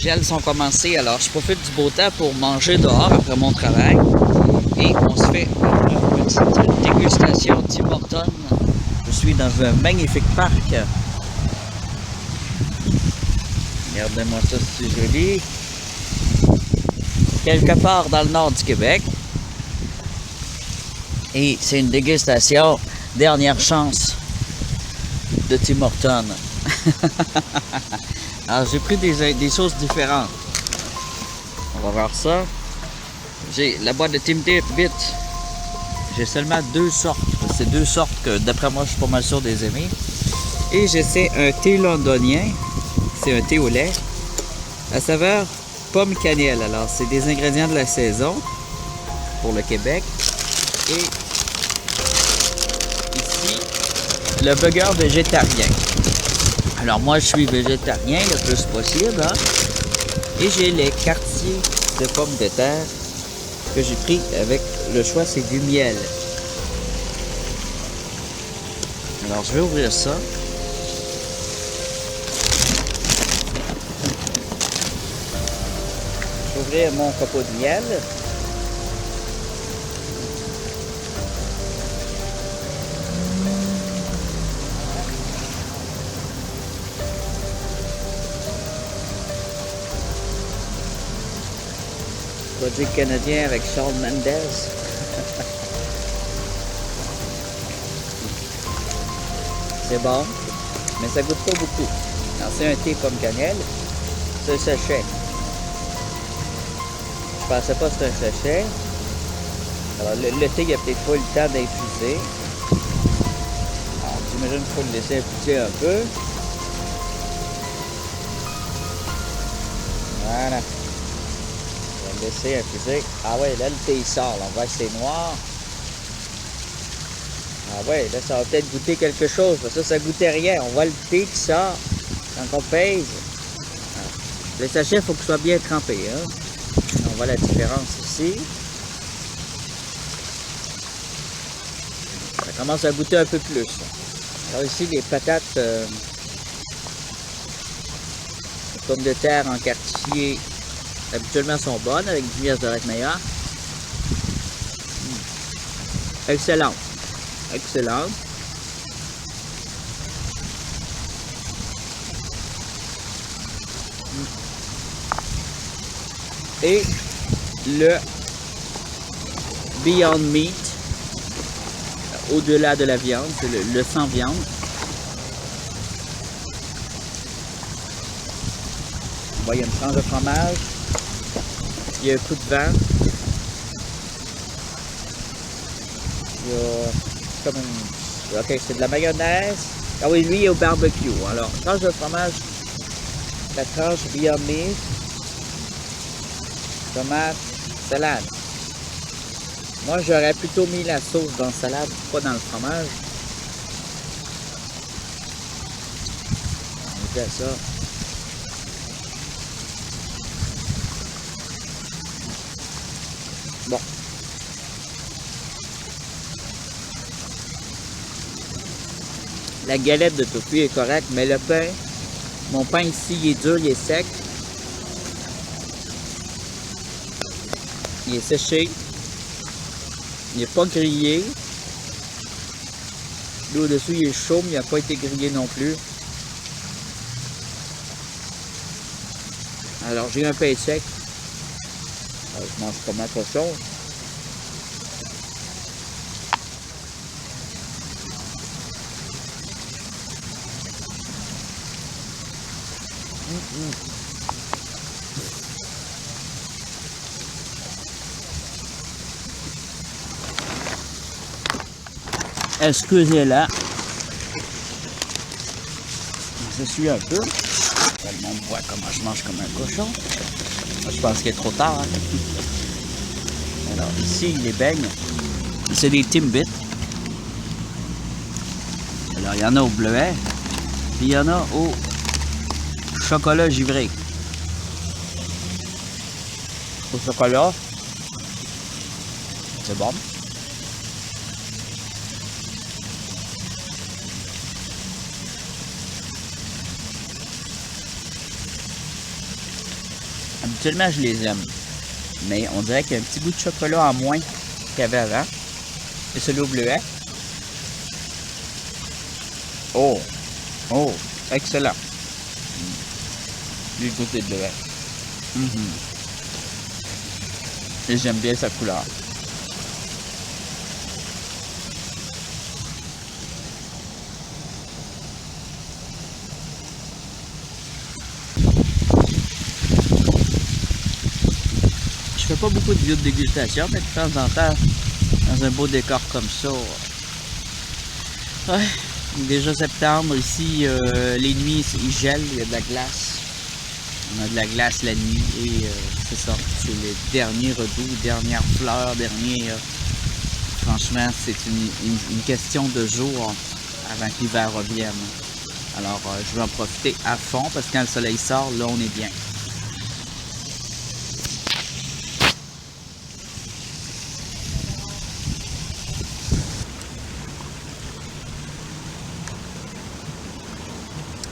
gels sont commencés, alors je profite du beau temps pour manger dehors après mon travail. Et on se fait une petite dégustation Tim Hortons. Je suis dans un magnifique parc. Regardez-moi ça, c'est joli. Quelque part dans le nord du Québec. Et c'est une dégustation dernière chance de Tim Hortons. Alors j'ai pris des choses différentes. On va voir ça. J'ai la boîte de Tim Bit. J'ai seulement deux sortes. C'est deux sortes que d'après moi je suis pas mal sûr des aimer. Et j'essaie un thé londonien. C'est un thé au lait. À saveur pomme cannelle. Alors c'est des ingrédients de la saison pour le Québec. Et ici, le burger végétarien. Alors moi je suis végétarien le plus possible. Hein? Et j'ai les quartiers de pommes de terre que j'ai pris avec le choix, c'est du miel. Alors je vais ouvrir ça. Je vais ouvrir mon copeau de miel. Produit canadien avec Shawn Mendes. C'est bon, mais ça goûte pas beaucoup. Alors c'est un thé pomme cannelle. C'est un sachet. Je pensais pas que c'était un sachet. Alors le thé, il n'y a peut-être pas eu le temps d'infuser. Alors j'imagine qu'il faut le laisser infuser un peu. Voilà. On va le laisser infuser. Ah ouais, là le thé il sort. Là, on voit que c'est noir. Ah ouais, là ça va peut-être goûter quelque chose. Parce que ça goûtait rien. On voit le thé qui sort quand on pèse. Ah. Le sachet, il faut qu'il soit bien trempé. Hein? On voit la différence ici. Ça commence à goûter un peu plus. Alors ici, les patates pommes de terre en quartier habituellement sont bonnes avec du miel de meilleur. Excellent. Excellent. Et le Beyond Meat, au-delà de la viande, c'est le sans viande. Bon, il y a une tranche de fromage. Il y a un coup de vent. Il y a comme une... Ok, c'est de la mayonnaise. Ah oui, lui, il est au barbecue. Alors, tranche de fromage, la tranche Beyond Meat, tomate, salade. Moi, j'aurais plutôt mis la sauce dans la salade, pas dans le fromage. On fait ça. Bon. La galette de tofu est correcte, mais le pain, mon pain ici, il est dur, il est sec. Il est séché. Il n'est pas grillé. Lui au-dessus, il est chaud, mais il n'a pas été grillé non plus. Alors, j'ai un pain sec. Alors, je mange pas ma cochon. Excusez-la. Je suis un peu. Tout le monde voit comment je mange comme un cochon. Je pense qu'il est trop tard. Hein? Alors ici, les beignes, c'est des Timbits. Alors il y en a au bleuet, puis il y en a au chocolat givré. Au chocolat, c'est bon. Habituellement, je les aime. Mais on dirait qu'il y a un petit goût de chocolat en moins qu'il y avait avant. Et celui au bleuet. Oh! Oh! Excellent! Lui, le goût de bleuet. Et j'aime bien sa couleur. Je fais pas beaucoup de vidéos de dégustation, mais de temps en temps, dans un beau décor comme ça. Ouais, déjà septembre, ici, les nuits, il gèle, il y a de la glace. On a de la glace la nuit et c'est ça, c'est les derniers redoux, dernières fleurs, franchement, c'est une question de jours avant que l'hiver revienne. Alors, je vais en profiter à fond parce que quand le soleil sort, là, on est bien.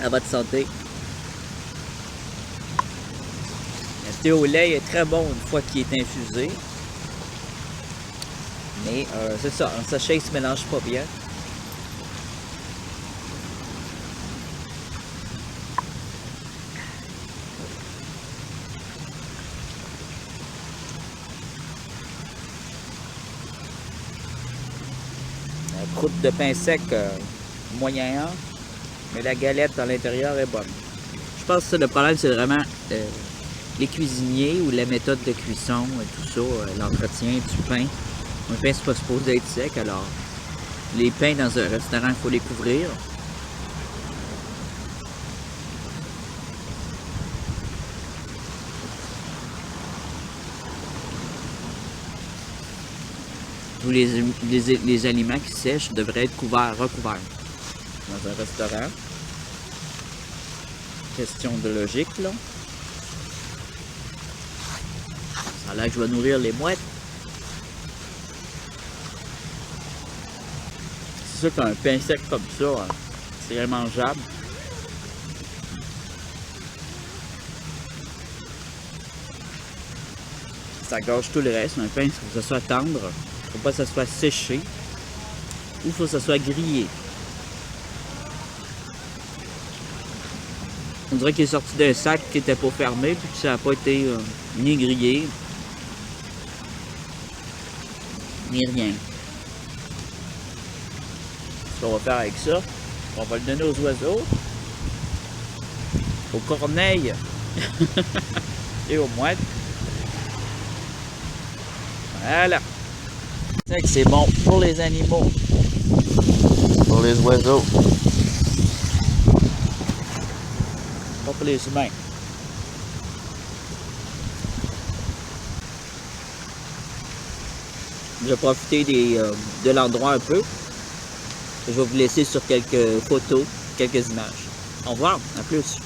À votre santé. Le thé au lait est très bon une fois qu'il est infusé. Mais c'est ça, un sachet il se mélange pas bien. La croûte de pain sec moyen 1, mais la galette à l'intérieur est bonne. Je pense que le problème c'est vraiment les cuisiniers ou la méthode de cuisson et tout ça, l'entretien du pain. Un pain c'est pas supposé être sec, alors les pains dans un restaurant, il faut les couvrir. Tous les aliments qui sèchent devraient être recouverts dans un restaurant. Question de logique, là. Ça a l'air que je vais nourrir les mouettes. C'est sûr qu'un pain sec comme ça, c'est mangeable. Ça gâche tout le reste. Un pain, il faut que ça soit tendre. Il ne faut pas que ça soit séché. Ou il faut que ça soit grillé. On dirait qu'il est sorti d'un sac qui n'était pas fermé puis que ça n'a pas été ni grillé, ni rien. Ce qu'on va faire avec ça, on va le donner aux oiseaux, aux corneilles et aux mouettes. Voilà. C'est que c'est bon pour les animaux, pour les oiseaux, pas pour les humains. Je vais profiter de l'endroit un peu. Je vais vous laisser sur quelques photos, quelques images. Au revoir, à plus.